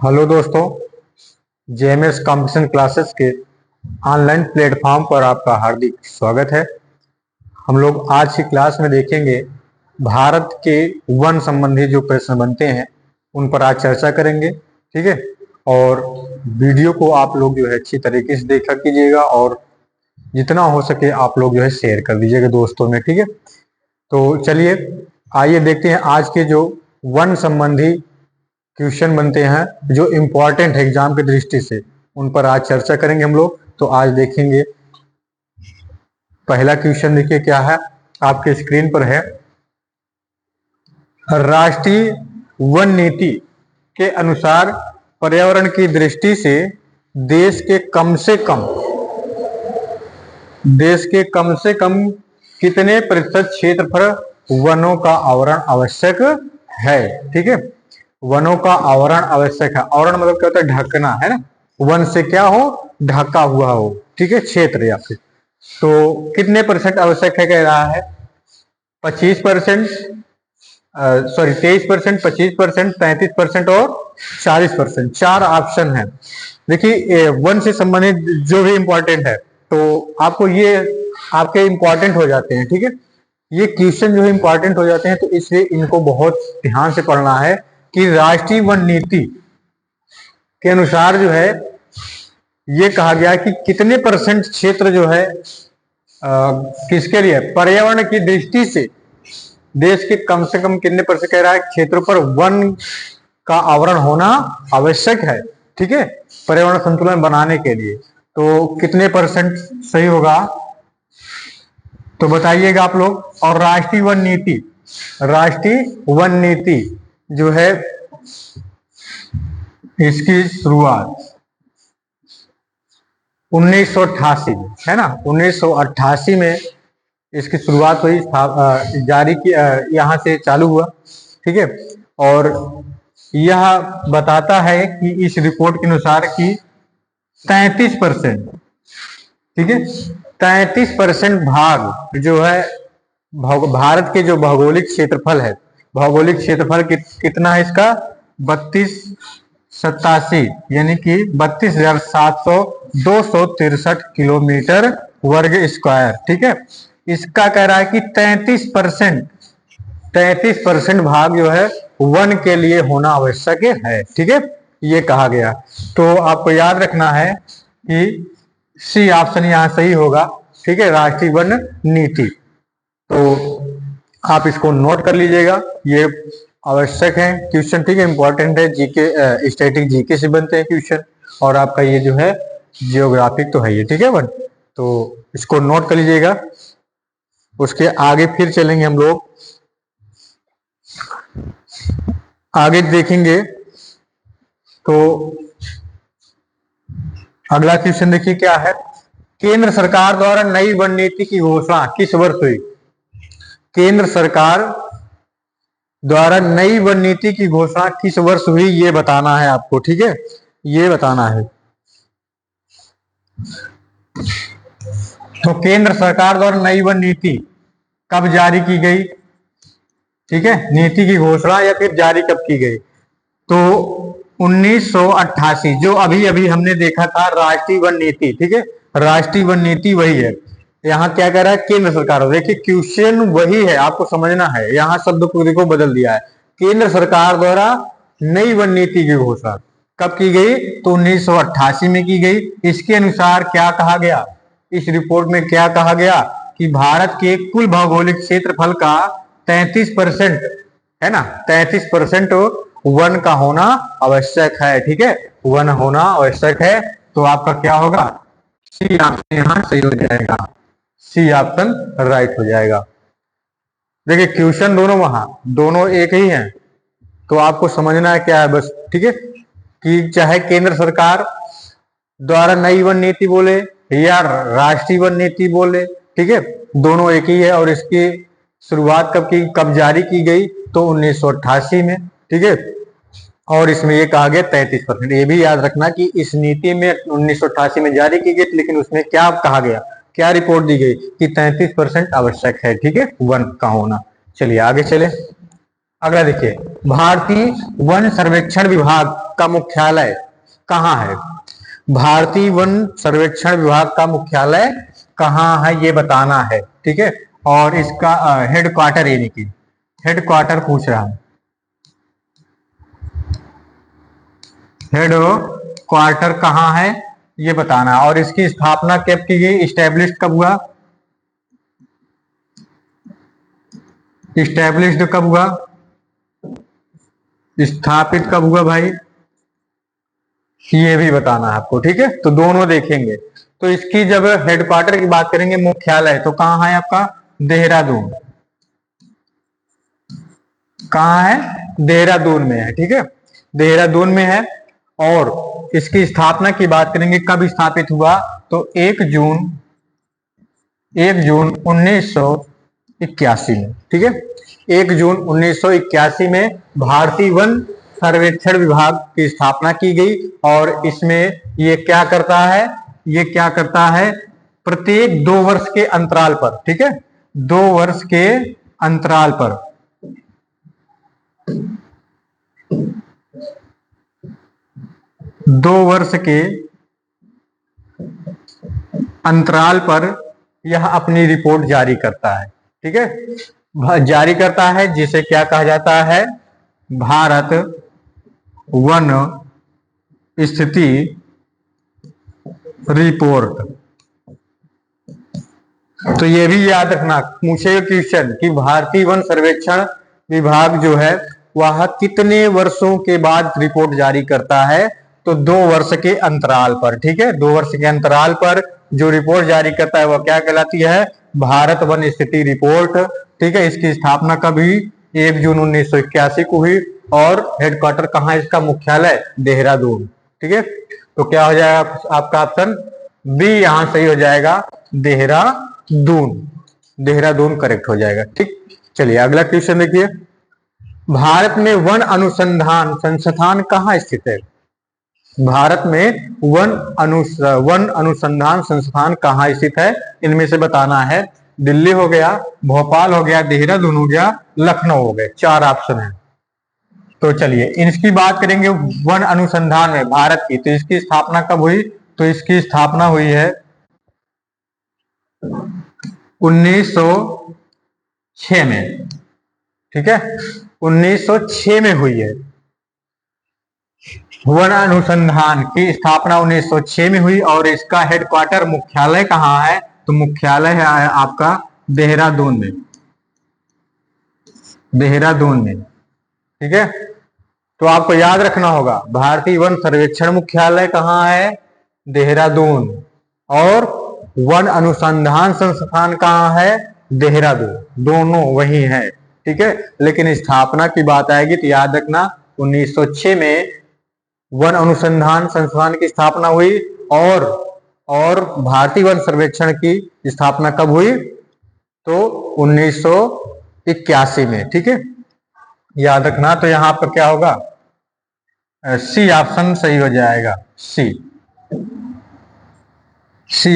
Hello दोस्तों, JMS competition classes के online platform पर आपका हार्दिक स्वागत है। हम लोग आज की क्लास में देखेंगे भारत के वन संबंधी जो प्रश्न बनते हैं उन पर आज चर्चा करेंगे। ठीक है, और वीडियो को आप लोग जो है अच्छी तरीके से देखा कीजिएगा और जितना हो सके आप लोग जो है शेयर कर दीजिएगा दोस्तों में। ठीक है, तो चलिए आइए देखते हैं आज के जो वन संबंधी क्वेश्चन बनते हैं जो इम्पोर्टेंट है एग्जाम की दृष्टि से, उन पर आज चर्चा करेंगे हम लोग। तो आज देखेंगे पहला क्वेश्चन, देखिए क्या है, आपके स्क्रीन पर है। राष्ट्रीय वन नीति के अनुसार पर्यावरण की दृष्टि से देश के कम से कम कितने प्रतिशत क्षेत्रफल वनों का आवरण आवश्यक है। ठीक है, वनों का आवरण आवश्यक है। आवरण मतलब क्या होता है? ढकना, है ना। वन से क्या हो? ढका हुआ हो। ठीक है, क्षेत्र या फिर। तो कितने परसेंट आवश्यक है कह रहा है? 25%, सॉरी 23%, 25%, 33% और 40%। चार ऑप्शन है। देखिए वन से संबंधित जो भी इंपॉर्टेंट है तो आपको ये आपके इंपॉर्टेंट हो जाते हैं। ठीक है, ये क्वेश्चन जो है इंपॉर्टेंट हो जाते हैं, तो इसलिए इनको बहुत ध्यान से पढ़ना है कि राष्ट्रीय वन नीति के अनुसार जो है ये कहा गया कि कितने परसेंट क्षेत्र जो है किसके लिए? पर्यावरण की दृष्टि से देश के कम से कम कितने परसेंट कह रहा है क्षेत्रों पर वन का आवरण होना आवश्यक है। ठीक है, पर्यावरण संतुलन बनाने के लिए। तो कितने परसेंट सही होगा तो बताइएगा आप लोग। और राष्ट्रीय वन नीति जो है इसकी शुरुआत 1988 में, है ना। 1988 में इसकी शुरुआत हुई, जारी की, यहाँ से चालू हुआ। ठीक है, और यह बताता है कि इस रिपोर्ट के अनुसार कि 33%, ठीक है, 33% भाग जो है भारत के जो भौगोलिक क्षेत्रफल है, भौगोलिक क्षेत्रफल कितना है इसका? 3287, यानी कि 32,263 किलोमीटर वर्ग स्क्वायर। ठीक है, इसका कह रहा है कि 33% भाग जो है वन के लिए होना आवश्यक है। ठीक है, ये कहा गया। तो आपको याद रखना है कि सी ऑप्शन यहाँ सही होगा। ठीक है, राष्ट्रीय वन नीति। तो आप इसको नोट कर लीजिएगा, ये आवश्यक है क्वेश्चन। ठीक है, इंपॉर्टेंट है, जीके स्टैटिक जीके से बनते हैं क्वेश्चन, और आपका ये जो है जियोग्राफिक तो है ये। ठीक है वन, तो इसको नोट कर लीजिएगा। उसके आगे फिर चलेंगे हम लोग, आगे देखेंगे। तो अगला क्वेश्चन देखिए क्या है। केंद्र सरकार द्वारा नई वन नीति की घोषणा किस वर्ष हुई? केंद्र सरकार द्वारा नई वन नीति की घोषणा किस वर्ष हुई, ये बताना है आपको। ठीक है, ये बताना है। तो केंद्र सरकार द्वारा नई वन नीति कब जारी की गई? ठीक है, नीति की घोषणा या फिर जारी कब की गई? तो 1988, जो अभी अभी हमने देखा था राष्ट्रीय वन नीति। ठीक है, राष्ट्रीय वन नीति वही है। यहाँ क्या कह रहा है? केंद्र सरकार। देखिए क्वेश्चन वही है, आपको समझना है। यहाँ शब्द को बदल दिया है। केंद्र सरकार द्वारा नई वन नीति की घोषणा कब की गई? तो 1988 में की गई। इसके अनुसार क्या कहा गया? इस रिपोर्ट में क्या कहा गया कि भारत के कुल भौगोलिक क्षेत्रफल का 33%, है ना, 33% वन का होना आवश्यक है। ठीक है, वन होना आवश्यक है। तो आपका क्या होगा? सी ऑप्शन यहाँ सही हो जाएगा। सी ऑप्शन राइट हो जाएगा। देखिए क्वेश्चन दोनों एक ही हैं, तो आपको समझना है क्या है बस। ठीक है, कि चाहे केंद्र सरकार द्वारा नई वन नीति बोले या राष्ट्रीय वन नीति बोले, ठीक है, दोनों एक ही है। और इसकी शुरुआत कब जारी की गई? तो 1988 में। ठीक है, और इसमें ये कहा गया 33%। ये भी याद रखना कि इस नीति में 1988 में जारी की गई, लेकिन उसमें क्या कहा गया, क्या रिपोर्ट दी गई कि 33% आवश्यक है। ठीक है, वन का होना। चलिए आगे चले। अगला देखिए, भारतीय वन सर्वेक्षण विभाग का मुख्यालय कहाँ है? भारतीय वन सर्वेक्षण विभाग का मुख्यालय कहाँ है ये बताना है, ठीक है। और इसका हेड क्वार्टर, यानी कि हेड क्वार्टर पूछ रहा है, हेड क्वार्टर कहाँ है ये बताना है। और इसकी स्थापना कब की गई, इस्टेब्लिश कब हुआ, इस्टेब्लिश्ड कब हुआ, स्थापित कब हुआ भाई, ये भी बताना है आपको, ठीक है। तो दोनों देखेंगे। तो इसकी जब हेडक्वार्टर की बात करेंगे, मुख्यालय, तो कहाँ है आपका, देहरादून। कहाँ है, देहरादून में है, ठीक है, देहरादून में है। और इसकी स्थापना की बात करेंगे, कब स्थापित हुआ, तो 1 जून 1981 में, ठीक है। 1 जून 1981 में भारतीय वन सर्वेक्षण विभाग की स्थापना की गई। और इसमें ये क्या करता है, ये क्या करता है, प्रत्येक 2 वर्ष के अंतराल पर, ठीक है, 2 वर्ष के अंतराल पर, 2 वर्ष के अंतराल पर यह अपनी रिपोर्ट जारी करता है, ठीक है, जारी करता है, जिसे क्या कहा जाता है, भारत वन स्थिति रिपोर्ट। तो ये भी याद रखना, पूछे क्वेश्चन कि भारतीय वन सर्वेक्षण विभाग जो है वह कितने वर्षों के बाद रिपोर्ट जारी करता है, तो 2 वर्ष के अंतराल पर, ठीक है, 2 वर्ष के अंतराल पर जो रिपोर्ट जारी करता है वह क्या कहलाती है, भारत वन स्थिति रिपोर्ट, ठीक है। इसकी स्थापना कब हुई, 1 जून 1981 को हुई। और हेडक्वार्टर कहाँ है इसका, मुख्यालय देहरादून, ठीक है। तो क्या हो जाएगा आपका ऑप्शन बी यहां सही हो जाएगा, देहरादून, देहरादून करेक्ट हो जाएगा, ठीक। चलिए अगला क्वेश्चन देखिए, भारत में वन अनुसंधान संस्थान कहाँ स्थित है? भारत में वन अनुसंधान संस्थान कहाँ स्थित है, इनमें से बताना है। दिल्ली हो गया, भोपाल हो गया, देहरादून हो गया, लखनऊ हो गए, 4 ऑप्शन है। तो चलिए इसकी बात करेंगे वन अनुसंधान में भारत की, तो इसकी स्थापना कब हुई, तो इसकी स्थापना हुई है 1906 में, ठीक है, 1906 में हुई है। वन अनुसंधान की स्थापना 1906 में हुई। और इसका हेडक्वार्टर, मुख्यालय कहाँ है, तो मुख्यालय है आपका देहरादून में, देहरादून में, ठीक है। तो आपको याद रखना होगा, भारतीय वन सर्वेक्षण मुख्यालय कहाँ है, देहरादून। और वन अनुसंधान संस्थान कहाँ है, देहरादून, दोनों वही है, ठीक है। लेकिन स्थापना की बात आएगी तो याद रखना 1906 में वन अनुसंधान संस्थान की स्थापना हुई। और भारतीय वन सर्वेक्षण की स्थापना कब हुई, तो 1981 में, ठीक है, याद रखना। तो यहां पर क्या होगा, सी ऑप्शन सही हो जाएगा, सी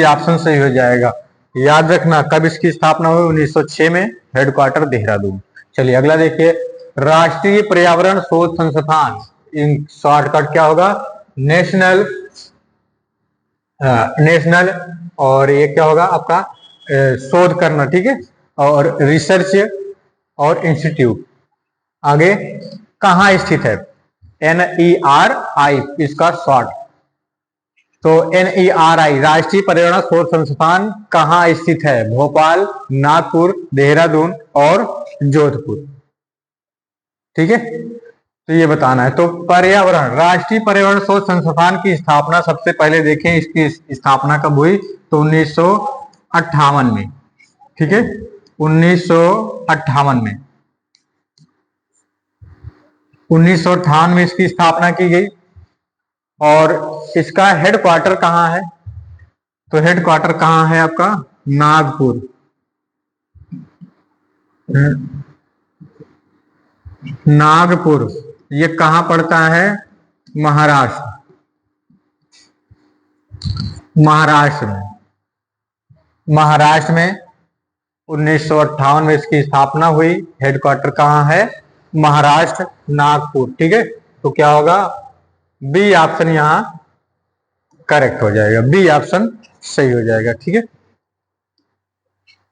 ऑप्शन सही हो जाएगा। याद रखना कब इसकी स्थापना हुई, 1906 में, हेडक्वार्टर देहरादून। चलिए अगला देखिए, राष्ट्रीय पर्यावरण शोध संस्थान, इन शॉर्टकट क्या होगा, नेशनल, नेशनल, और ये क्या होगा आपका शोध करना, ठीक है, और रिसर्च और इंस्टीट्यूट। आगे कहाँ स्थित है, NERI इसका शॉर्ट। तो NERI राष्ट्रीय पर्यावरण शोध संस्थान कहाँ स्थित है, भोपाल, नागपुर, देहरादून और जोधपुर, ठीक है। तो ये बताना है। तो पर्यावरण, राष्ट्रीय पर्यावरण शोध संस्थान की स्थापना सबसे पहले देखें, इसकी स्थापना कब हुई, तो 1958 में, ठीक है, 1958 में, 1958 में इसकी स्थापना की गई। और इसका हेडक्वार्टर कहाँ है, तो हेडक्वार्टर कहाँ है आपका, नागपुर, नागपुर, ये कहाँ पड़ता है, महाराष्ट्र, महाराष्ट्र में, महाराष्ट्र में 1958 में इसकी स्थापना हुई। हेडक्वार्टर कहाँ है, महाराष्ट्र, नागपुर। ठीक है, तो क्या होगा, बी ऑप्शन यहां करेक्ट हो जाएगा, बी ऑप्शन सही हो जाएगा। ठीक है,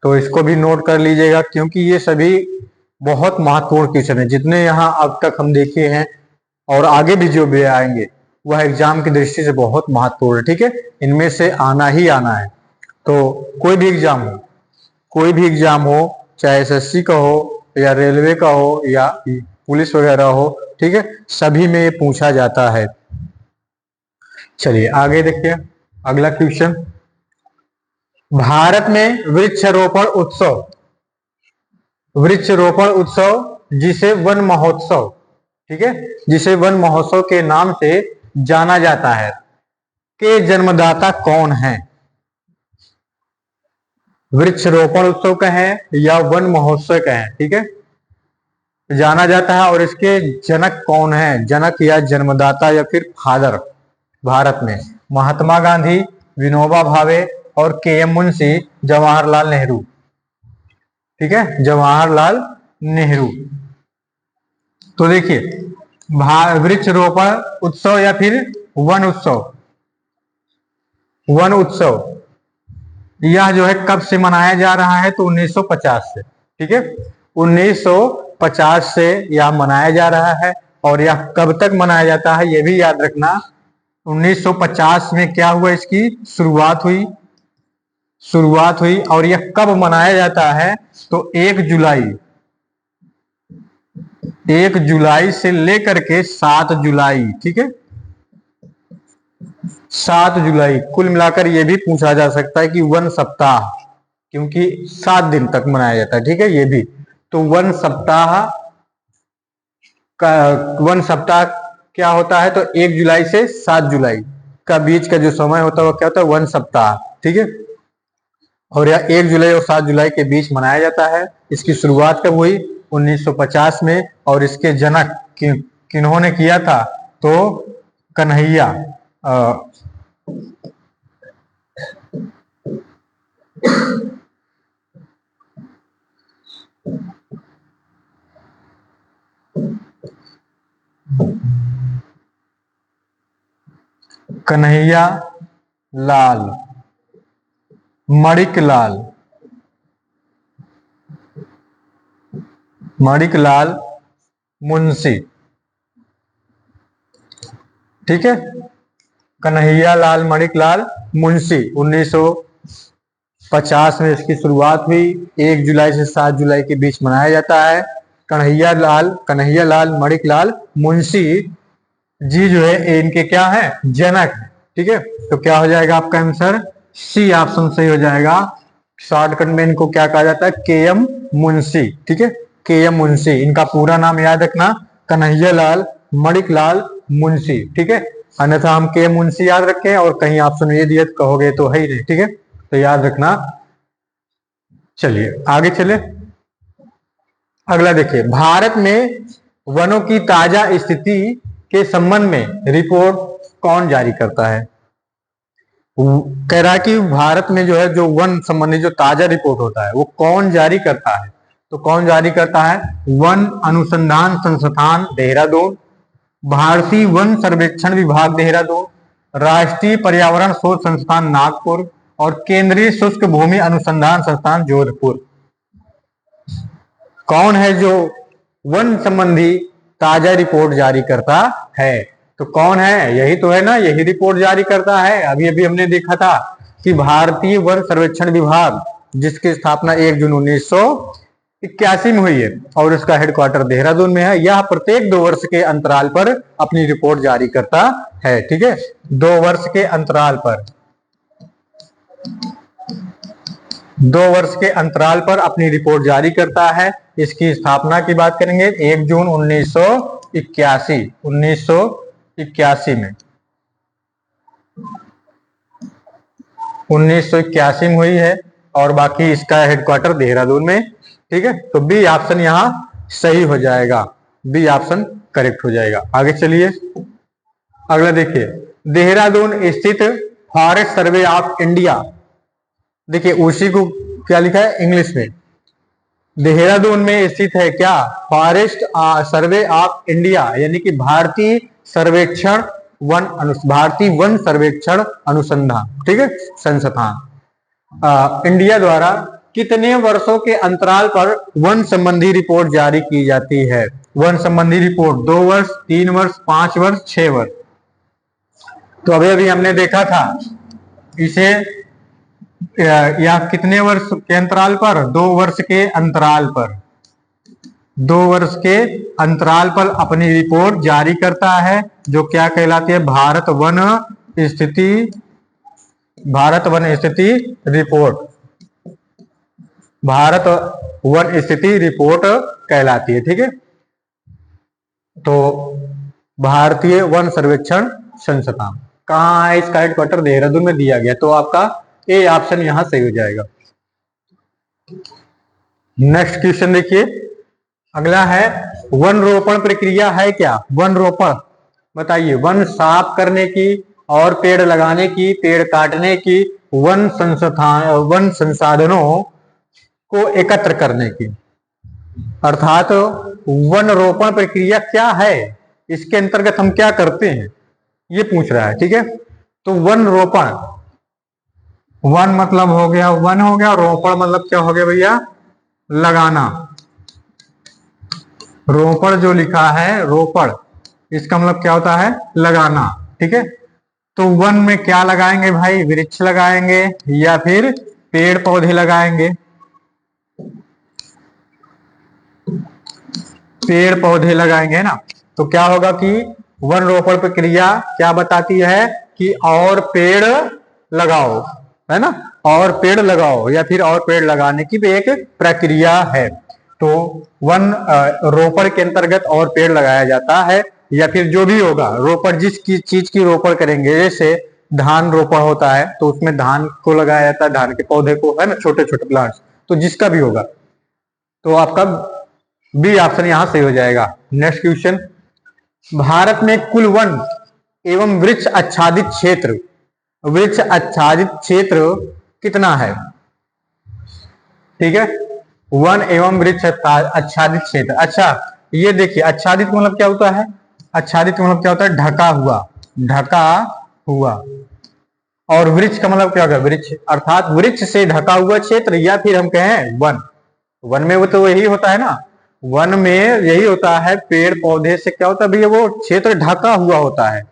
तो इसको भी नोट कर लीजिएगा, क्योंकि ये सभी बहुत महत्वपूर्ण क्वेश्चन है, जितने यहाँ अब तक हम देखे हैं और आगे भी जो भी आएंगे वह एग्जाम की दृष्टि से बहुत महत्वपूर्ण है। ठीक है, इनमें से आना ही आना है। तो कोई भी एग्जाम हो, कोई भी एग्जाम हो, चाहे एसएससी का हो या रेलवे का हो या पुलिस वगैरह हो, ठीक है, सभी में ये पूछा जाता है। चलिए आगे देखिए अगला क्वेश्चन, भारत में वृक्षारोपण उत्सव, वृक्षारोपण उत्सव जिसे वन महोत्सव, ठीक है, जिसे वन महोत्सव के नाम से जाना जाता है, के जन्मदाता कौन है? वृक्षारोपण उत्सव कहें या वन महोत्सव कहें, ठीक है, जाना जाता है, और इसके जनक कौन है? जनक या जन्मदाता या फिर फादर भारत में महात्मा गांधी, विनोबा भावे और के.एम. मुंशी, जवाहरलाल नेहरू। ठीक है, जवाहरलाल नेहरू। तो देखिए वृक्षारोपण उत्सव या फिर वन उत्सव, वन उत्सव यह जो है कब से मनाया जा रहा है? तो 1950 से। ठीक है, 1950 से यह मनाया जा रहा है, और यह कब तक मनाया जाता है ये भी याद रखना। 1950 में क्या हुआ, इसकी शुरुआत हुई, और यह कब मनाया जाता है? तो 1 जुलाई से लेकर के 7 जुलाई। ठीक है, 7 जुलाई, कुल मिलाकर यह भी पूछा जा सकता है कि वन सप्ताह, क्योंकि 7 दिन तक मनाया जाता है। ठीक है, ये भी तो वन सप्ताह क्या होता है? तो 1 जुलाई से 7 जुलाई का बीच का जो समय होता है वो क्या होता है? वन सप्ताह। ठीक है, और यह 1 जुलाई और 7 जुलाई के बीच मनाया जाता है। इसकी शुरुआत कब हुई? 1950 में, और इसके जनक किन्होंने किया था? तो कन्हैया कन्हैया लाल मणिकलाल मुंशी। ठीक है, कन्हैया लाल मणिकलाल मुंशी, 1950 में इसकी शुरुआत हुई। 1 जुलाई से 7 जुलाई के बीच मनाया जाता है। कन्हैया लाल मणिकलाल मुंशी जी जो है इनके क्या है? जनक। ठीक है, तो क्या हो जाएगा आपका आंसर? सी ऑप्शन सही हो जाएगा। शॉर्टकट में इनको क्या कहा जाता है? के.एम. मुंशी। ठीक है, के.एम. मुंशी, इनका पूरा नाम याद रखना, कन्हैया लाल मणिकलाल मुंशी। ठीक है, अन्यथा हम के.एम. मुंशी याद रखें और कहीं ऑप्शन ये दिए कहोगे तो है ही नहीं। ठीक है, तो याद रखना। चलिए आगे चले, अगला देखिए, भारत में वनों की ताजा स्थिति के संबंध में रिपोर्ट कौन जारी करता है? कह रहा है कि भारत में जो है जो वन संबंधी जो ताजा रिपोर्ट होता है वो कौन जारी करता है? तो कौन जारी करता है? वन अनुसंधान संस्थान देहरादून, भारतीय वन सर्वेक्षण विभाग देहरादून, राष्ट्रीय पर्यावरण शोध संस्थान नागपुर और केंद्रीय शुष्क भूमि अनुसंधान संस्थान जोधपुर। कौन है जो वन संबंधी ताजा रिपोर्ट जारी करता है? तो कौन है? यही तो है ना, यही रिपोर्ट जारी करता है। अभी अभी हमने देखा था कि भारतीय वन सर्वेक्षण विभाग, जिसकी स्थापना 1 जून 1981 में हुई है और उसका हेडक्वार्टर देहरादून में है, यह प्रत्येक 2 वर्ष के अंतराल पर अपनी रिपोर्ट जारी करता है। ठीक है, 2 वर्ष के अंतराल पर, 2 वर्ष के अंतराल पर अपनी रिपोर्ट जारी करता है। इसकी स्थापना की बात करेंगे 1 जून 1981 में, 1981 में हुई है, और बाकी इसका हेडक्वार्टर देहरादून में। ठीक है, तो बी ऑप्शन यहां सही हो जाएगा, बी ऑप्शन करेक्ट हो जाएगा। आगे चलिए, अगला देखिए, देहरादून स्थित फॉरेस्ट सर्वे ऑफ इंडिया, देखिए उसी को क्या लिखा है इंग्लिश में, देहरादून में स्थित है क्या? फॉरेस्ट सर्वे ऑफ इंडिया, यानी कि भारतीय सर्वेक्षण भारतीय वन सर्वेक्षण अनुसंधान, ठीक है, संस्थान इंडिया द्वारा कितने वर्षों के अंतराल पर वन संबंधी रिपोर्ट जारी की जाती है? वन संबंधी रिपोर्ट 2 वर्ष, 3 वर्ष, 5 वर्ष, 6 वर्ष। तो अभी अभी हमने देखा था इसे या कितने वर्ष के अंतराल पर? 2 वर्ष के अंतराल पर, 2 वर्ष के अंतराल पर अपनी रिपोर्ट जारी करता है, जो क्या कहलाती है? भारत वन स्थिति रिपोर्ट, भारत वन स्थिति रिपोर्ट कहलाती है, ठीक है। तो भारतीय वन सर्वेक्षण संस्थान कहाँ है? इसका हेडक्वार्टर देहरादून में दिया गया, तो आपका ए ऑप्शन यहां सही हो जाएगा। नेक्स्ट क्वेश्चन देखिए, अगला है वन रोपण प्रक्रिया है क्या? वन रोपण बताइए। वन साफ करने की और पेड़ लगाने की, पेड़ काटने की, वन संसाधनों को एकत्र करने की, अर्थात वन रोपण प्रक्रिया क्या है, इसके अंतर्गत हम क्या करते हैं, ये पूछ रहा है, ठीक है। तो वन रोपण, वन मतलब हो गया वन हो गया, रोपण मतलब क्या हो गया भैया? लगाना। रोपण जो लिखा है रोपण, इसका मतलब क्या होता है? लगाना, ठीक है। तो वन में क्या लगाएंगे भाई? वृक्ष लगाएंगे या फिर पेड़ पौधे लगाएंगे? पेड़ पौधे लगाएंगे, है ना। तो क्या होगा कि वन रोपण प्रक्रिया क्या बताती है कि और पेड़ लगाओ, है ना, और पेड़ लगाओ, या फिर और पेड़ लगाने की भी एक प्रक्रिया है। तो वन रोपण के अंतर्गत और पेड़ लगाया जाता है, या फिर जो भी होगा रोपण, जिस चीज की रोपण करेंगे, जैसे धान रोपण होता है तो उसमें धान को लगाया जाता है, धान के पौधे को, है ना, छोटे छोटे प्लांट्स, तो जिसका भी होगा, तो आपका बी ऑप्शन यहां सही हो जाएगा। नेक्स्ट क्वेश्चन, भारत में कुल वन एवं वृक्ष आच्छादित क्षेत्र, वृक्ष आच्छादित क्षेत्र कितना है? ठीक है, वन एवं वृक्ष आच्छादित क्षेत्र। अच्छा, ये देखिए आच्छादित मतलब क्या होता है? आच्छादित मतलब क्या होता है? ढका हुआ, ढका हुआ। और वृक्ष का मतलब क्या होगा? वृक्ष, अर्थात वृक्ष से ढका हुआ क्षेत्र, या फिर हम कहें वन। वन में वो तो वही होता है ना, वन में यही होता है, पेड़ पौधे से क्या होता है भैया? वो क्षेत्र ढका हुआ होता है।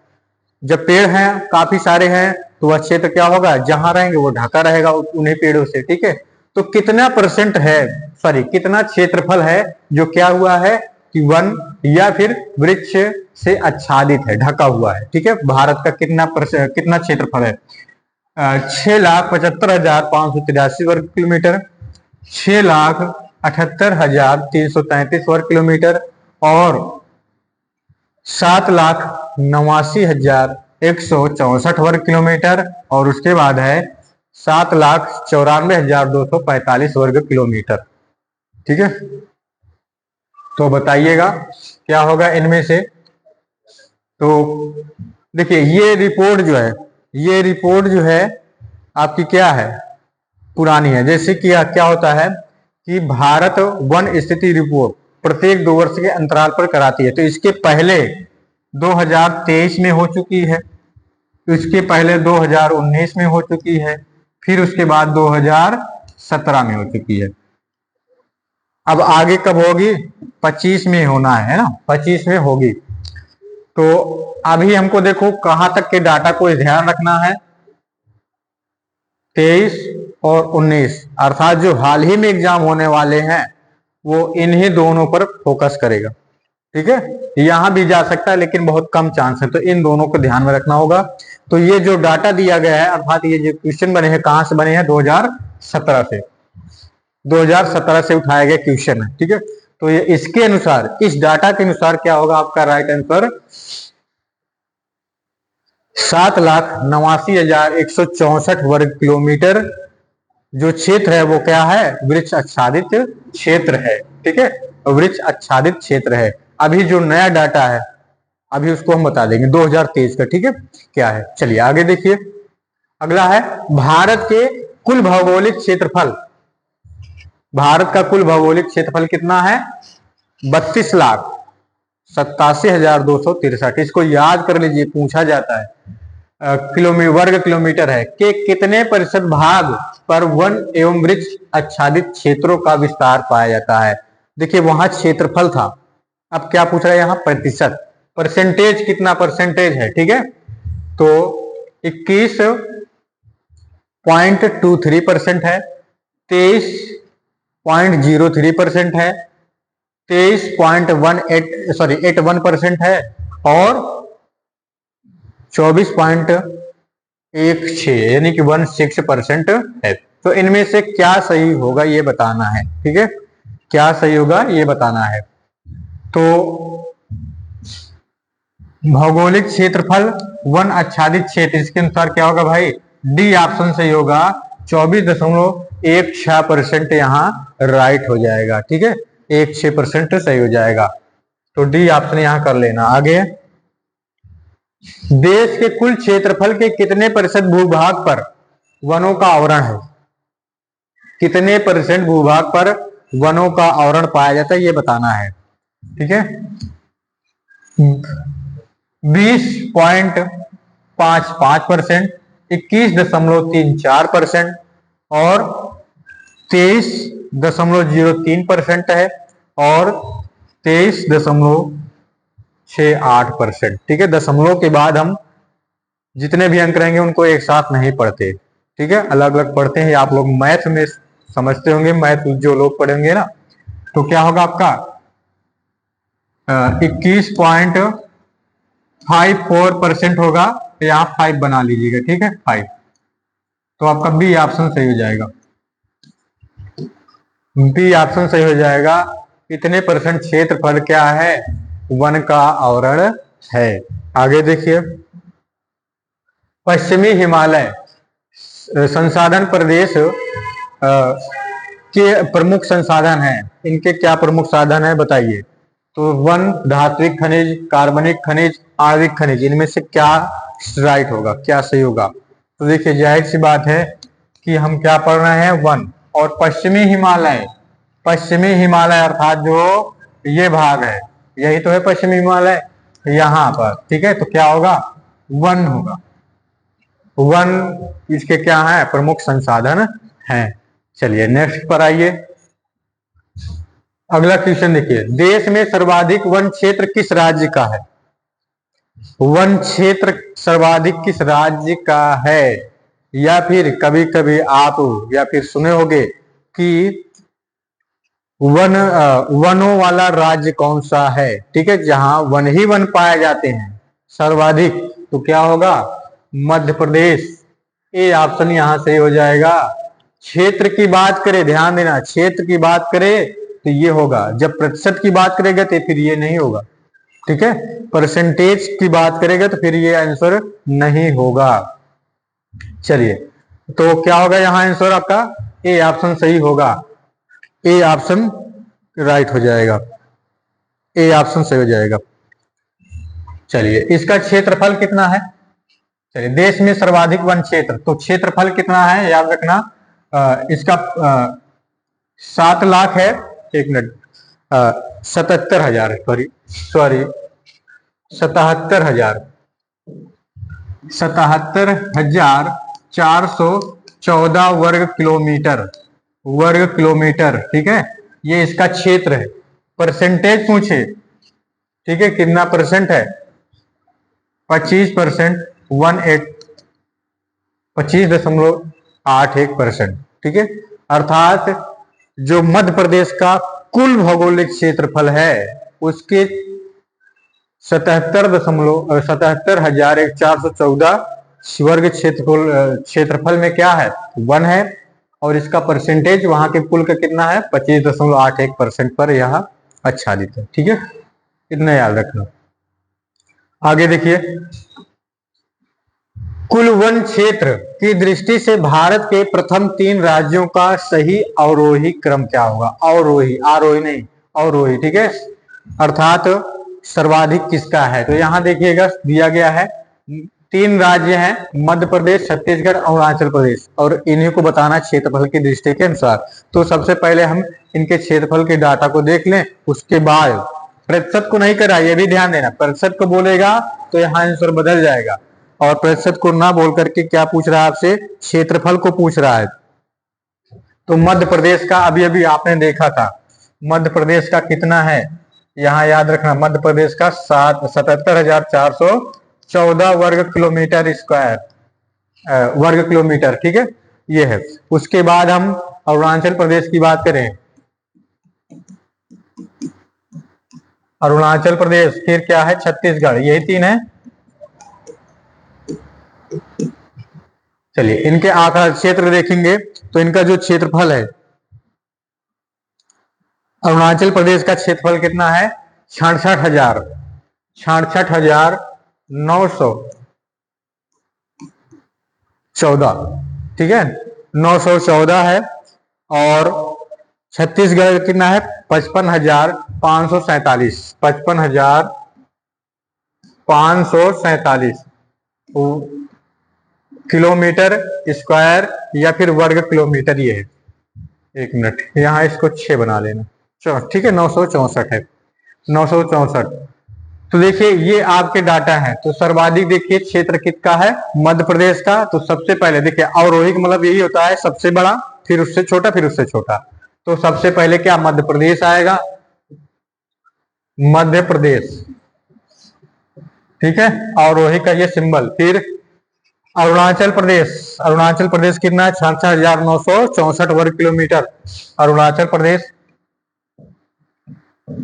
जब पेड़ हैं काफी सारे हैं तो वह क्षेत्र क्या होगा? जहां रहेंगे वो ढका रहेगा उन्हीं पेड़ों से, ठीक है। तो कितना परसेंट है, सॉरी कितना क्षेत्रफल है जो क्या हुआ है कि वन या फिर वृक्ष से आच्छादित है, ढका हुआ है, ठीक है। भारत का कितना क्षेत्रफल है? 6,75,583 वर्ग किलोमीटर, 6,78,333 वर्ग किलोमीटर और 7,89,164 वर्ग किलोमीटर, और उसके बाद है 7,94,245 वर्ग किलोमीटर, ठीक है। तो बताइएगा क्या होगा इनमें से। तो देखिए ये रिपोर्ट जो है, ये रिपोर्ट जो है आपकी क्या है? पुरानी है। जैसे कि क्या होता है कि भारत वन स्थिति रिपोर्ट प्रत्येक 2 वर्ष के अंतराल पर कराती है। तो इसके पहले 2023 में हो चुकी है, इसके पहले 2019 में हो चुकी है, फिर उसके बाद 2017 में हो चुकी है। अब आगे कब होगी? 25 में होना है ना, 25 में होगी। तो अभी हमको देखो कहां तक के डाटा को ध्यान रखना है, 23 और 19, अर्थात जो हाल ही में एग्जाम होने वाले हैं वो इन्हीं दोनों पर फोकस करेगा, ठीक है। यहां भी जा सकता है लेकिन बहुत कम चांस है, तो इन दोनों को ध्यान में रखना होगा। तो ये जो डाटा दिया गया है, अर्थात ये जो क्वेश्चन बने हैं, कहां से बने हैं? 2017 से, 2017 से उठाया गया क्वेश्चन है, ठीक है। तो ये इसके अनुसार, इस डाटा के अनुसार क्या होगा आपका राइट आंसर? 7,89,164 वर्ग किलोमीटर जो क्षेत्र है वो क्या है? वृक्ष आच्छादित क्षेत्र है, ठीक है, वृक्ष आच्छादित क्षेत्र है। अभी जो नया डाटा है अभी उसको हम बता देंगे 2023 का, ठीक है, क्या है। चलिए आगे देखिए, अगला है भारत के कुल भौगोलिक क्षेत्रफल, भारत का कुल भौगोलिक क्षेत्रफल कितना है? 32,87,263। इसको याद कर लीजिए, पूछा जाता है। वर्ग किलोमीटर है कि कितने प्रतिशत भाग पर वन एवं वृक्ष आच्छादित क्षेत्रों का विस्तार पाया जाता है। देखिए वहां क्षेत्रफल था, अब क्या पूछ रहा है यहाँ? प्रतिशत। परसेंटेज कितना परसेंटेज है, ठीक है। तो 21.23% है, 23.03% है, 81% है और 24.16 यानी कि 16% है। तो इनमें से क्या सही होगा ये बताना है, ठीक है। क्या सही होगा ये बताना है। तो भौगोलिक क्षेत्रफल वन आच्छादित क्षेत्र, इसके अनुसार क्या होगा भाई? डी ऑप्शन सही होगा। 24.16% यहाँ राइट हो जाएगा, ठीक है। 16% सही हो जाएगा। तो डी ऑप्शन यहाँ कर लेना। आगे, देश के कुल क्षेत्रफल के कितने प्रतिशत भूभाग पर वनों का आवरण है? कितने परसेंट भूभाग पर वनों का आवरण पाया जाता है ये बताना है, ठीक है। 20.55%, 21.34% और 23.03% है और 23.68%, ठीक है। दशमलव के बाद हम जितने भी अंक रहेंगे उनको एक साथ नहीं पढ़ते, ठीक है, अलग अलग पढ़ते हैं। आप लोग मैथ में समझते होंगे, मैथ जो लोग पढ़ेंगे ना, तो क्या होगा आपका 21.54% होगा। तो यहाँ 5 बना लीजिएगा, ठीक है, 5। तो आपका बी ऑप्शन सही हो जाएगा। बी ऑप्शन सही हो जाएगा। कितने परसेंट क्षेत्रफल क्या है? वन का आवरण है। आगे देखिए, पश्चिमी हिमालय संसाधन प्रदेश के प्रमुख संसाधन हैं। इनके क्या प्रमुख साधन है बताइए? तो वन, धात्विक खनिज, कार्बनिक खनिज, आणविक खनिज, इनमें से क्या राइट होगा, क्या सही होगा? तो देखिए जाहिर सी बात है कि हम क्या पढ़ रहे हैं? वन। और पश्चिमी हिमालय, पश्चिमी हिमालय अर्थात जो ये भाग है, यही तो है पश्चिमी हिमालय यहाँ पर, ठीक है। तो क्या होगा? वन होगा। वन इसके क्या है? प्रमुख संसाधन हैं। चलिए नेक्स्ट पर आइए। अगला क्वेश्चन देखिए, देश में सर्वाधिक वन क्षेत्र किस राज्य का है? वन क्षेत्र सर्वाधिक किस राज्य का है? या फिर कभी कभी आप या फिर सुने होंगे कि वनों वाला राज्य कौन सा है, ठीक है, जहां वन ही वन पाए जाते हैं सर्वाधिक। तो क्या होगा? मध्य प्रदेश। ये ऑप्शन यहां से हो जाएगा। क्षेत्र की बात करें, ध्यान देना, क्षेत्र की बात करें तो ये होगा। जब प्रतिशत की बात करेगा तो फिर ये नहीं होगा, ठीक है। परसेंटेज की बात करेगा तो फिर ये आंसर नहीं होगा। चलिए, तो क्या होगा यहाँ आंसर आपका? ए ऑप्शन सही होगा। ए ऑप्शन राइट हो जाएगा। ए ऑप्शन सही हो जाएगा। चलिए, इसका क्षेत्रफल कितना है? चलिए, देश में सर्वाधिक वन क्षेत्र, तो क्षेत्रफल कितना है याद रखना। इसका 7 लाख है, 1 मिनट, 77,000, सॉरी 77,000, 77,414 वर्ग किलोमीटर, ठीक है। ये इसका क्षेत्र है। परसेंटेज पूछे, ठीक है, कितना परसेंट है? 25%, 25.81%, ठीक है। अर्थात जो मध्य प्रदेश का कुल भौगोलिक क्षेत्रफल है उसके 77,414 वर्ग क्षेत्रफल में क्या है? वन है। और इसका परसेंटेज वहां के कुल का कितना है? 25.81% पर यह आच्छादित है, ठीक है। इतना याद रखना। आगे देखिए, कुल वन क्षेत्र की दृष्टि से भारत के प्रथम 3 राज्यों का सही अवरोही क्रम क्या होगा? अवरोही, आरोही नहीं, अवरोही, ठीक है। अर्थात सर्वाधिक किसका है? तो यहां देखिएगा दिया गया है तीन राज्य हैं, मध्य प्रदेश, छत्तीसगढ़, अरुणाचल प्रदेश, और इन्हीं को बताना क्षेत्रफल की दृष्टि के अनुसार। तो सबसे पहले हम इनके क्षेत्रफल के डाटा को देख लें, उसके बाद प्रतिशत को नहीं करा, ये भी ध्यान देना, प्रतिशत को बोलेगा तो यहाँ आंसर बदल जाएगा, और प्रतिशत को ना बोल करके क्या पूछ रहा है आपसे, क्षेत्रफल को पूछ रहा है। तो मध्य प्रदेश का अभी अभी आपने देखा था, मध्य प्रदेश का कितना है, यहाँ याद रखना, मध्य प्रदेश का 77,414 वर्ग किलोमीटर स्क्वायर, वर्ग किलोमीटर, ठीक है, ये है। उसके बाद हम अरुणाचल प्रदेश की बात करें, अरुणाचल प्रदेश, फिर क्या है, छत्तीसगढ़, यही तीन है। चलिए इनके आंकड़ा क्षेत्र देखेंगे तो इनका जो क्षेत्रफल है, अरुणाचल प्रदेश का क्षेत्रफल कितना है, 66,914, ठीक है, 914 है। और छत्तीसगढ़ कितना है, 55,547, 55,547 किलोमीटर स्क्वायर या फिर वर्ग किलोमीटर, ये है। एक मिनट, यहाँ इसको 6 बना लेना, ठीक है, 964 है, 964। तो देखिए ये आपके डाटा है। तो सर्वाधिक देखिए क्षेत्र किसका है, मध्य प्रदेश का। तो सबसे पहले देखिए अवरोही मतलब यही होता है, सबसे बड़ा, फिर उससे छोटा, फिर उससे छोटा। तो सबसे पहले क्या मध्य प्रदेश आएगा, मध्य प्रदेश, ठीक है, अवरोही का ये सिंबल। फिर अरुणाचल प्रदेश, अरुणाचल प्रदेश कितना है, 66,964 वर्ग किलोमीटर, अरुणाचल प्रदेश।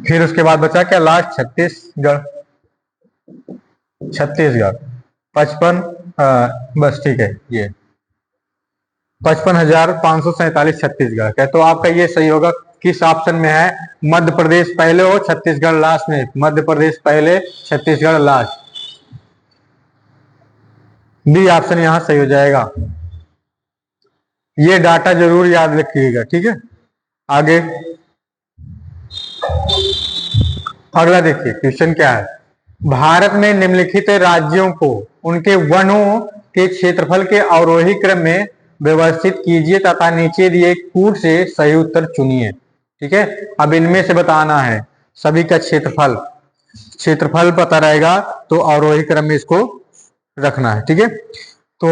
फिर उसके बाद बचा क्या लास्ट, छत्तीसगढ़, छत्तीसगढ़ 55, बस ठीक है, ये 55,547 छत्तीसगढ़ का। तो आपका ये सही होगा, किस ऑप्शन में है, मध्य प्रदेश पहले हो छत्तीसगढ़ लास्ट में, मध्य प्रदेश पहले छत्तीसगढ़ लास्ट, बी ऑप्शन यहां सही हो जाएगा। ये डाटा जरूर याद रखिएगा, ठीक है। आगे अगला देखिए क्वेश्चन क्या है, भारत में निम्नलिखित राज्यों को उनके वनों के क्षेत्रफल के अवरोही क्रम में व्यवस्थित कीजिए तथा नीचे दिए कूट से सही उत्तर चुनिए, ठीक है। अब इनमें से बताना है सभी का क्षेत्रफल, क्षेत्रफल पता रहेगा तो अवरोही क्रम में इसको रखना है, ठीक है। तो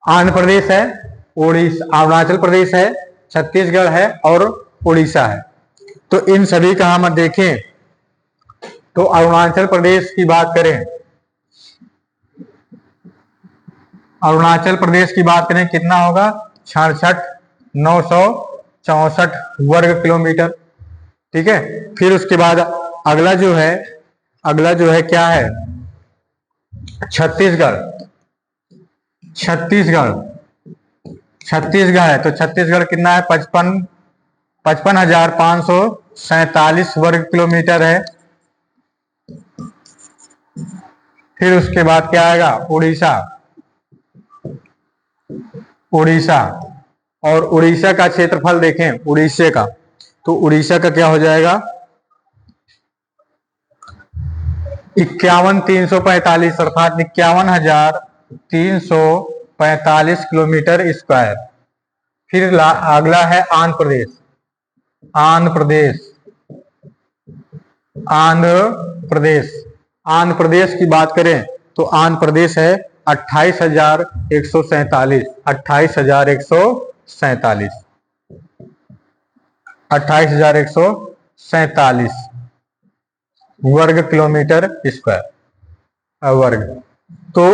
आंध्र प्रदेश है, उड़ीसा, अरुणाचल प्रदेश है, छत्तीसगढ़ है और उड़ीसा है। तो इन सभी का हम देखें तो अरुणाचल प्रदेश की बात करें, अरुणाचल प्रदेश की बात करें कितना होगा, 66,964 वर्ग किलोमीटर, ठीक है। फिर उसके बाद अगला जो है, अगला जो है क्या है, छत्तीसगढ़, छत्तीसगढ़, छत्तीसगढ़ है। तो छत्तीसगढ़ कितना है, 55,547 वर्ग किलोमीटर है। फिर उसके बाद क्या आएगा, उड़ीसा, उड़ीसा, और उड़ीसा का क्षेत्रफल देखें उड़ीसा का, तो उड़ीसा का क्या हो जाएगा, 51,345, अर्थात 51,345 किलोमीटर स्क्वायर। फिर अगला है आंध्र प्रदेश, आंध्र प्रदेश, आंध्र प्रदेश, आंध्र प्रदेश की बात करें तो आंध्र प्रदेश है 28,147, 28,147, 28,147 वर्ग किलोमीटर स्क्वायर, वर्ग। तो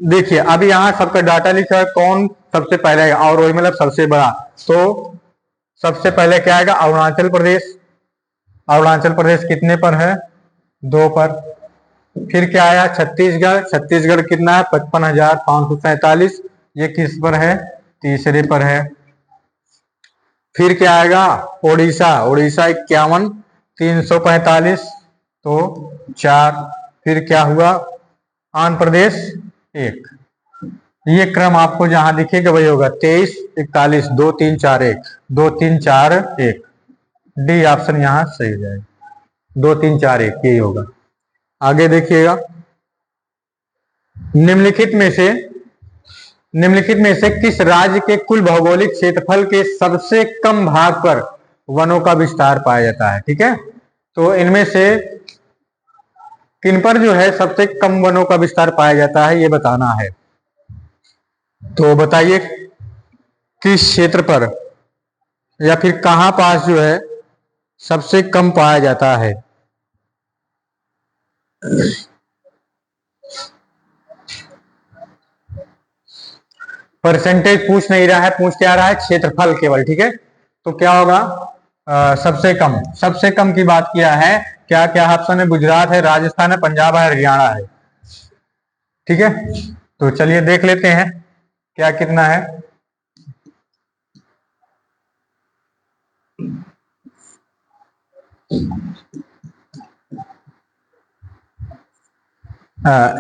देखिए अभी यहाँ सबका डाटा लिखा है, कौन सबसे पहले आएगा, और वही मतलब सबसे बड़ा। तो सबसे पहले क्या आएगा, अरुणाचल प्रदेश, अरुणाचल प्रदेश कितने पर है, 2 पर। फिर क्या आया, छत्तीसगढ़, छत्तीसगढ़ कितना है, 55,547, ये किस पर है, तीसरे पर है। फिर क्या आएगा, उड़ीसा, उड़ीसा 51,345, तो 4। फिर क्या हुआ, आंध्र प्रदेश 1। ये क्रम आपको जहां दिखेगा वही होगा, 23, 41, 2, 3, 4, 1, 2, 3, 4, 1, डी ऑप्शन यहां सही हो जाएगा, 2, 3, 4, 1 यही होगा। आगे देखिएगा, निम्नलिखित में से किस राज्य के कुल भौगोलिक क्षेत्रफल के सबसे कम भाग पर वनों का विस्तार पाया जाता है? ठीक है, तो इनमें से किन पर जो है सबसे कम वनों का विस्तार पाया जाता है, ये बताना है। तो बताइए किस क्षेत्र पर या फिर कहां पास जो है सबसे कम पाया जाता है। परसेंटेज पूछ नहीं रहा है, पूछ क्या रहा है, क्षेत्रफल केवल। ठीक है, तो क्या होगा, सबसे कम की बात किया है। क्या क्या ऑप्शन है? गुजरात है, राजस्थान है, पंजाब है, हरियाणा है। ठीक है, तो चलिए देख लेते हैं क्या कितना है।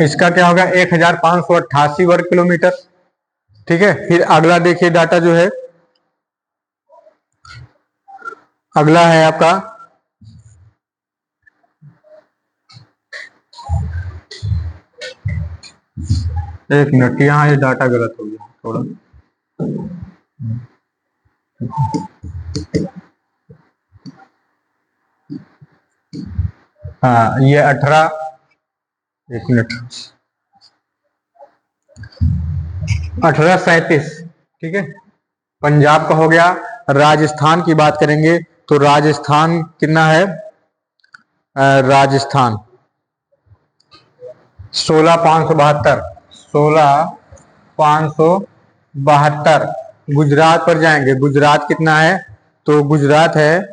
इसका क्या होगा, 1588 वर्ग किलोमीटर। ठीक है, फिर अगला देखिए डाटा जो है, अगला है आपका एक मिनट, यहाँ ये डाटा गलत हो गया थोड़ा। हाँ, ये एक मिनट 1837। ठीक है, पंजाब का हो गया। राजस्थान की बात करेंगे तो राजस्थान कितना है, राजस्थान 16,572। गुजरात पर जाएंगे, गुजरात कितना है, तो गुजरात है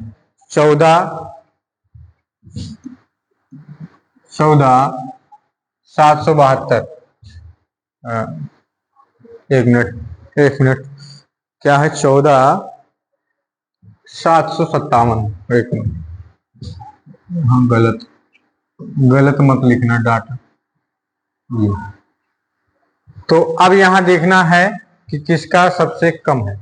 14,772। एक मिनट क्या है, 14,757। एक मिनट, हाँ गलत मत लिखना डाटा। तो अब यहां देखना है कि किसका सबसे कम है।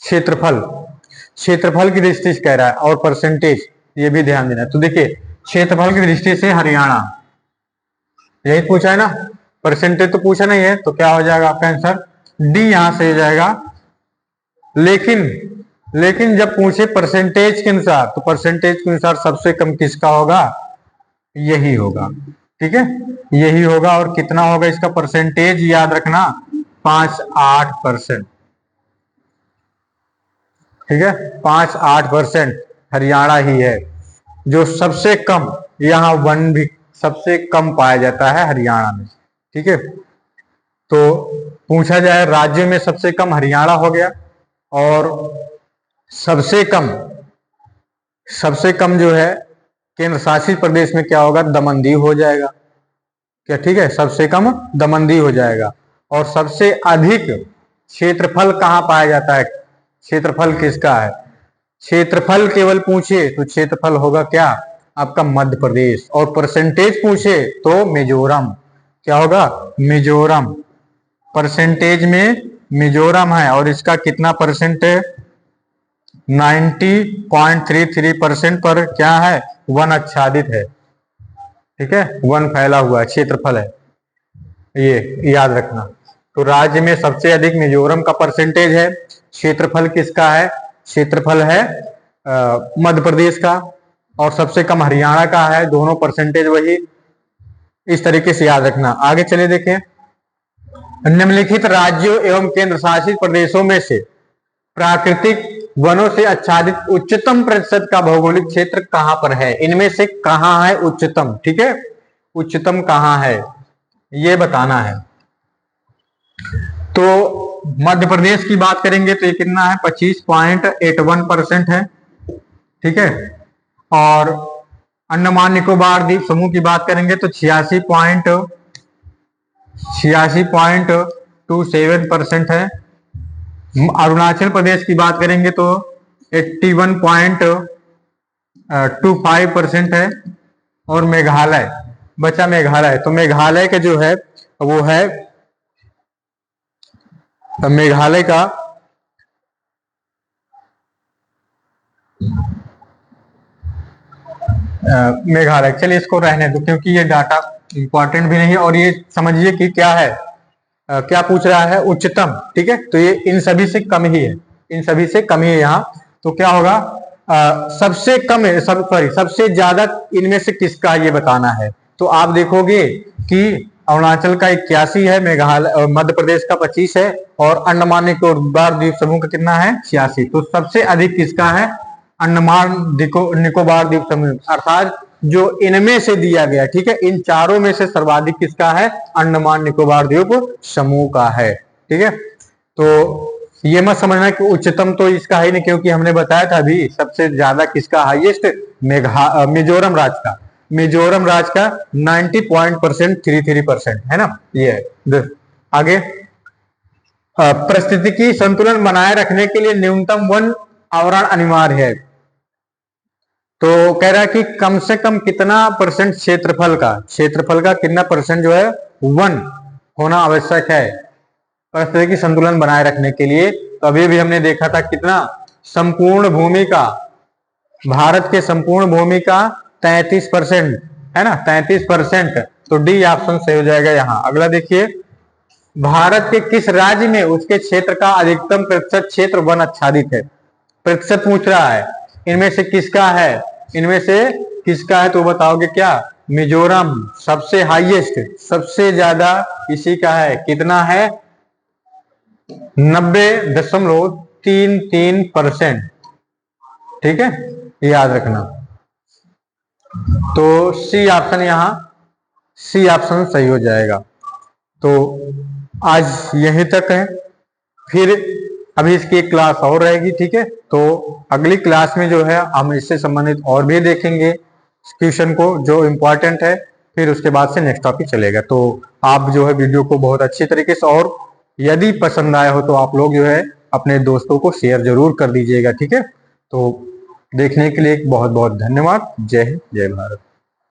क्षेत्रफल की दृष्टि से कह रहा है और परसेंटेज, ये भी ध्यान देना है। तो देखिए क्षेत्रफल की दृष्टि से हरियाणा, यही पूछा है ना, परसेंटेज तो पूछा नहीं है, तो क्या हो जाएगा आपका आंसर डी यहां से हो जाएगा। लेकिन जब पूछे परसेंटेज के अनुसार, तो परसेंटेज के अनुसार सबसे कम किसका होगा, यही होगा। ठीक है, यही होगा। और कितना होगा इसका परसेंटेज, याद रखना 5-8%। ठीक है, 5-8% हरियाणा ही है जो सबसे कम, यहाँ वन भी सबसे कम पाया जाता है हरियाणा में। ठीक है, तो पूछा जाए राज्य में सबसे कम हरियाणा हो गया, और सबसे कम जो है केंद्र शासित प्रदेश में क्या होगा, दमनदीव हो जाएगा क्या। ठीक है, सबसे कम दमनदीव हो जाएगा। और सबसे अधिक क्षेत्रफल कहां पाया जाता है, क्षेत्रफल किसका है, क्षेत्रफल केवल पूछे तो क्षेत्रफल होगा क्या आपका मध्य प्रदेश, और परसेंटेज पूछे तो मिजोरम। क्या होगा, मिजोरम। परसेंटेज में मिजोरम है, और इसका कितना परसेंट है, 90.33% पर क्या है, वन आच्छादित है। ठीक है, वन फैला हुआ है, क्षेत्रफल है, ये याद रखना। तो राज्य में सबसे अधिक मिजोरम का परसेंटेज है। क्षेत्रफल किसका है, क्षेत्रफल है मध्य प्रदेश का, और सबसे कम हरियाणा का है, दोनों परसेंटेज वही। इस तरीके से याद रखना। आगे चले देखें, निम्नलिखित राज्यों एवं केंद्र शासित प्रदेशों में से प्राकृतिक वनों से आच्छादित उच्चतम प्रतिशत का भौगोलिक क्षेत्र कहां पर है, इनमें से कहां है उच्चतम। ठीक है, उच्चतम कहां है ये बताना है। तो मध्य प्रदेश की बात करेंगे तो ये कितना है, 25.81% है। ठीक है, और अंडमान निकोबार द्वीप समूह की बात करेंगे तो 86.27% है। अरुणाचल प्रदेश की बात करेंगे तो 81.25% है। और मेघालय बचा, मेघालय, तो मेघालय का जो है वो है, मेघालय का मेघालय, चलिए इसको रहने दो क्योंकि ये डाटा इंपॉर्टेंट भी नहीं है। और ये समझिए कि क्या है, क्या पूछ रहा है, उच्चतम, ठीक है। तो ये इन सभी से कम ही है, इन सभी से कम ही है यहाँ। तो क्या होगा, सबसे कम है, सबसे ज्यादा इनमें से किसका ये बताना है। तो आप देखोगे कि अरुणाचल का 81 है, मेघालय मध्य प्रदेश का 25 है, और अंडमान निकोबार द्वीप समूह का कितना है, 86। तो सबसे अधिक किसका है, अंडमान निकोबार द्वीप समूह, अर्थात जो इनमें से दिया गया, ठीक है, इन चारों में से सर्वाधिक किसका है, अंडमान निकोबार द्वीप समूह का है, ठीक है। तो ये मत समझना कि उच्चतम तो इसका है नहीं, क्योंकि हमने बताया था अभी सबसे ज्यादा किसका हाईएस्ट, मिजोरम राज्य का, मिजोरम राज्य का 90.33% है ना। ये है आगे, परिस्थितिकी संतुलन बनाए रखने के लिए न्यूनतम वन आवरण अनिवार्य है। तो कह रहा है कि कम से कम कितना परसेंट क्षेत्रफल का कितना परसेंट जो है वन होना आवश्यक है परिस्थितिकी संतुलन बनाए रखने के लिए। तो अभी भी हमने देखा था कितना, संपूर्ण भूमि का, भारत के संपूर्ण भूमि का 33% है ना, 33%। तो डी ऑप्शन सही हो जाएगा यहाँ। अगला देखिए, भारत के किस राज्य में उसके क्षेत्र का अधिकतम प्रतिशत क्षेत्र वन आच्छादित है। प्रतिशत पूछ रहा है, इनमें से किसका है, इनमें से किसका है, तो बताओगे क्या, मिजोरम सबसे हाईएस्ट, सबसे ज्यादा इसी का है, कितना है, 90.33%, ठीक है, याद रखना। तो सी ऑप्शन, यहाँ सी ऑप्शन सही हो जाएगा। तो आज यहीं तक है, फिर अभी इसकी एक क्लास और रहेगी, ठीक है। तो अगली क्लास में जो है हम इससे संबंधित और भी देखेंगे क्वेश्चन को जो इम्पोर्टेंट है, फिर उसके बाद से नेक्स्ट टॉपिक चलेगा। तो आप जो है वीडियो को बहुत अच्छी तरीके से, और यदि पसंद आया हो तो आप लोग जो है अपने दोस्तों को शेयर जरूर कर दीजिएगा, ठीक है। तो देखने के लिए बहुत बहुत धन्यवाद। जय हिंद, जय भारत।